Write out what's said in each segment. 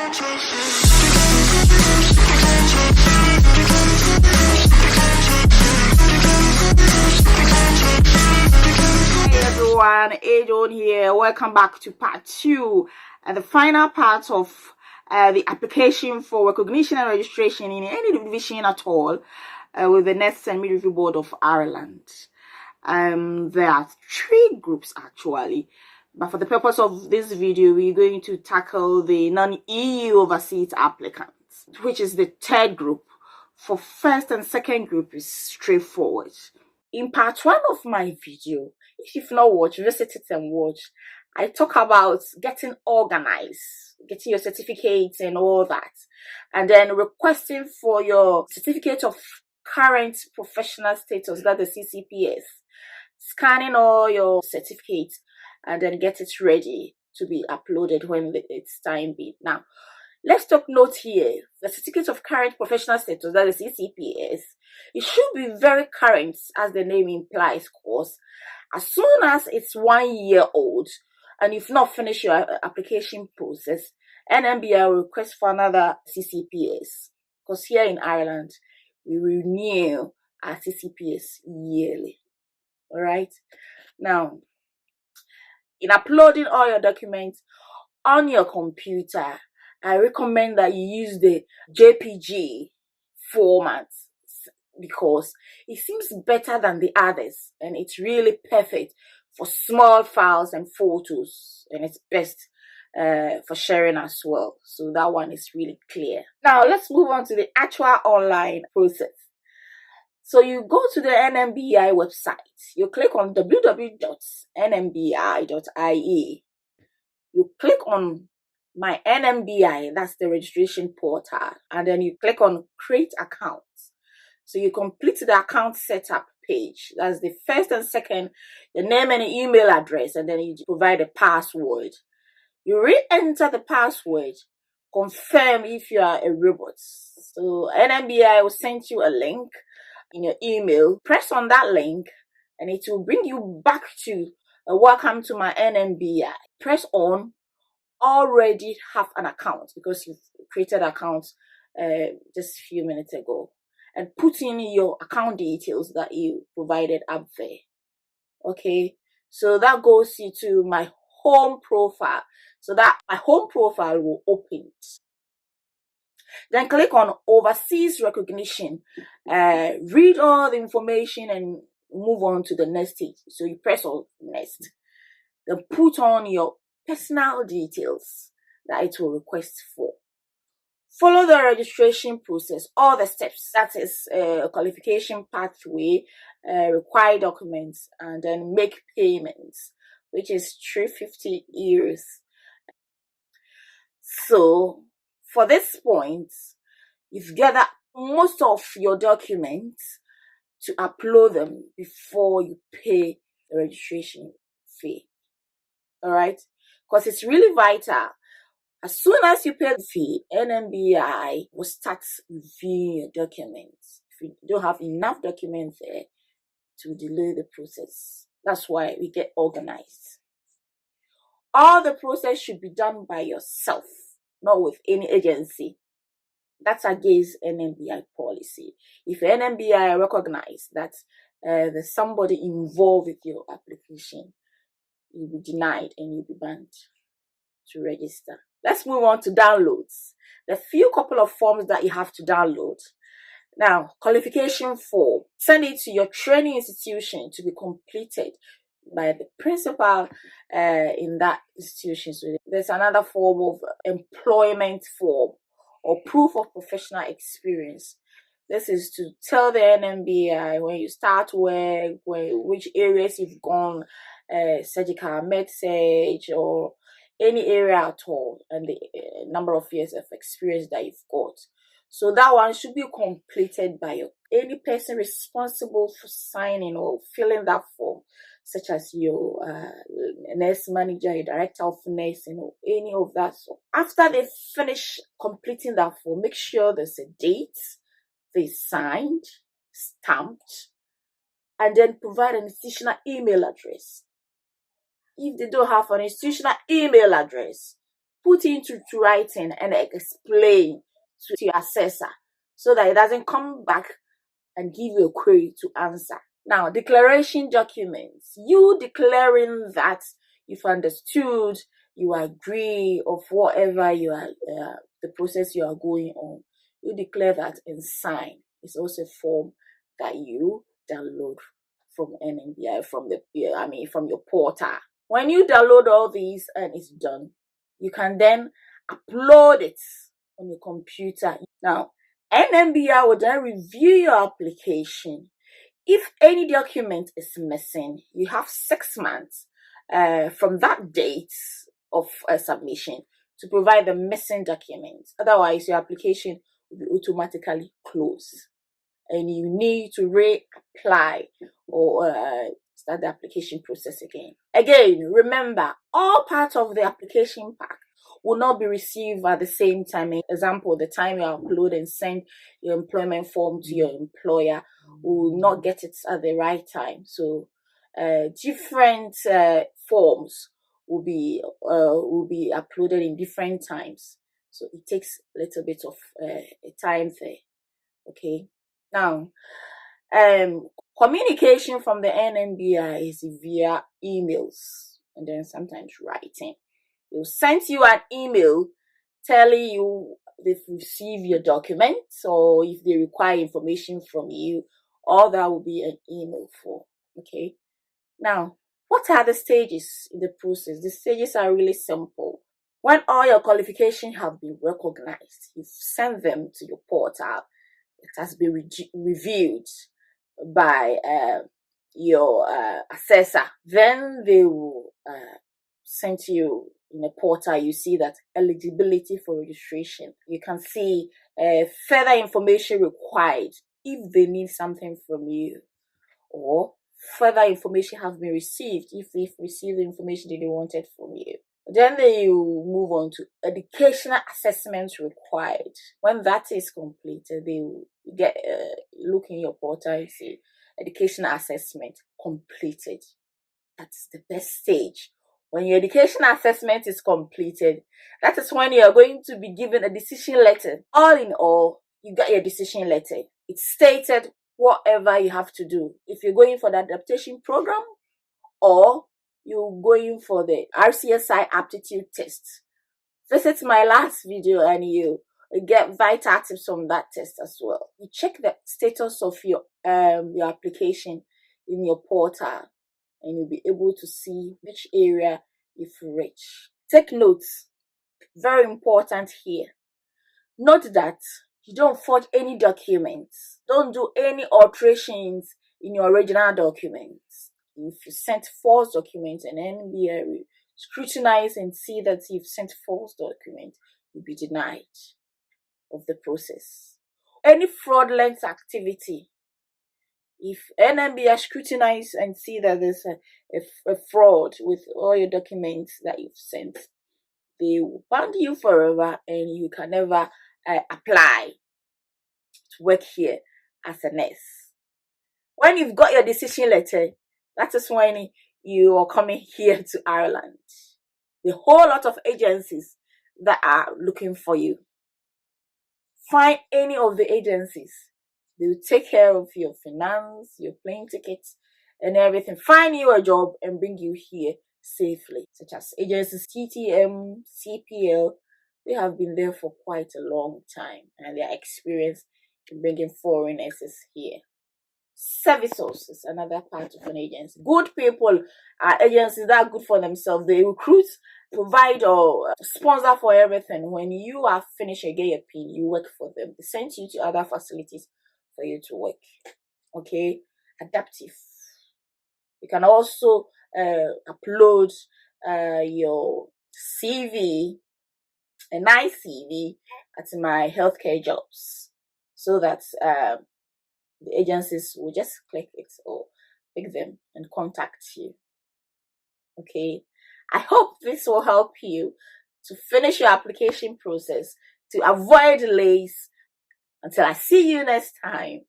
Hey everyone, Adon here. Welcome back to part 2 and the final part of the application for recognition and registration in any division at all with the Nurses and Midwifery Board of Ireland. There are 3 groups actually, but for the purpose of this video, we're going to tackle the non-EU overseas applicants, which is the 3rd group. For 1st and 2nd group is straightforward. In part 1 of my video, if you've not watched, visit it and watch. I talk about getting organized, getting your certificates and all that, and then requesting for your certificate of current professional status, that's the CCPS, scanning all your certificates, and then get it ready to be uploaded when it's time be. Now, let's take note here. The certificate of current professional status, that is CCPS, it should be very current, as the name implies, course. As soon as it's 1 year old and you've not finished your application process, NMBI will request for another CCPS. Because here in Ireland, we renew our CCPS yearly. Alright? Now, in uploading all your documents on your computer, I recommend that you use the JPG format because it seems better than the others and it's really perfect for small files and photos, and it's best for sharing as well. So that one is really clear. Now let's move on to the actual online process. So you go to the NMBI website, you click on www.nmbi.ie, you click on My NMBI, that's the registration portal, and then you click on create account. So you complete the account setup page. That's the 1st and 2nd, the name and the email address, and then you provide a password. You re-enter the password, confirm if you are a robot. So NMBI will send you a link in your email. Press on that link and it will bring you back to welcome to my NMBI. Press on already have an account because you've created an account just a few minutes ago, and put in your account details that you provided up there. Okay, so that goes to my home profile, so that my home profile will open. Then click on overseas recognition, read all the information and move on to the next stage. So you press on next, then put on your personal details that it will request for. Follow the registration process, all the steps, that is qualification pathway, require documents, and then make payments, which is 350 euros. So for this point, you've gathered most of your documents to upload them before you pay the registration fee. All right, because it's really vital. As soon as you pay the fee, NMBI will start reviewing your documents. If you don't have enough documents there, to delay the process. That's why we get organized. All the process should be done by yourself, not with any agency. That's against NMBI policy. If NMBI recognize that there's somebody involved with your application, you'll be denied and you'll be banned to register. Let's move on to downloads. The few couple of forms that you have to download. Now, qualification form. Send it to your training institution to be completed by the principal in that institution. So there's another form of employment form or proof of professional experience. This is to tell the NMBI when you start work, which areas you've gone, surgical, med-surg, or any area at all, and the number of years of experience that you've got. So that one should be completed by any person responsible for signing or filling that form, such as your nurse manager, your director of nursing, or any of that. So after they finish completing that form, make sure there's a date, they signed, stamped, and then provide an institutional email address. If they don't have an institutional email address, put into writing and explain to your assessor so that it doesn't come back and give you a query to answer. Now, declaration documents. You declaring that you've understood, you agree of whatever you are, the process you are going on. You declare that and sign. It's also a form that you download from NMBI, from your portal. When you download all these and it's done, you can then upload it on your computer. Now, NMBI will then review your application. If any document is missing, you have 6 months from that date of submission to provide the missing documents. Otherwise, your application will be automatically closed and you need to reapply or start the application process again. Again, remember, all parts of the application pack will not be received at the same time. Example, the time you upload and send your employment form to your employer will not get it at the right time. So different forms will be uploaded in different times. So it takes a little bit of time there. Okay. Now, communication from the NMBI is via emails and then sometimes writing. They'll send you an email telling you they've received your documents, or if they require information from you, all that will be an email for. Okay. Now, what are the stages in the process? The stages are really simple. When all your qualifications have been recognized, you've sent them to your portal. It has been reviewed by your assessor. Then they will send to you in a portal. You see that eligibility for registration. You can see further information required if they need something from you, or further information have been received if they've received the information that they wanted from you. Then they will move on to educational assessments required. When that is completed, they will get look in your portal and see educational assessment completed. That's the best stage. When your educational assessment is completed, that is when you are going to be given a decision letter. All in all, you got your decision letter. It stated whatever you have to do. If you're going for the adaptation program, or you're going for the RCSI aptitude test, visit my last video and you get vital tips from that test as well. You check the status of your application in your portal and you'll be able to see which area you've reached. Take notes. Very important here. Note that you don't forge any documents. Don't do any alterations in your original documents. If you sent false documents and NMBI will scrutinize and see that you've sent false documents, you'll be denied of the process. Any fraudulent activity, if NMBI scrutinize and see that there's a fraud with all your documents that you've sent, they will ban you forever and you can never apply to work here as a nurse. When you've got your decision letter, that is when you are coming here to Ireland. The whole lot of agencies that are looking for you. Find any of the agencies. They will take care of your finance, your plane tickets, and everything. Find you a job and bring you here safely. Such as agencies TTM, CPL. They have been there for quite a long time and they are experienced in bringing foreigners here. Services is another part of an agency. Good people are agencies that are good for themselves. They recruit, provide, or sponsor for everything. When you are finished and get your PIN, you work for them. They send you to other facilities for you to work. Okay, adaptive. You can also upload your CV, a nice CV, at my healthcare jobs, so that the agencies will just click it or pick them and contact you. Okay, I hope this will help you to finish your application process, to avoid delays. Until I see you next time,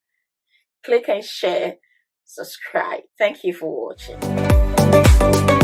click and share, subscribe. Thank you for watching.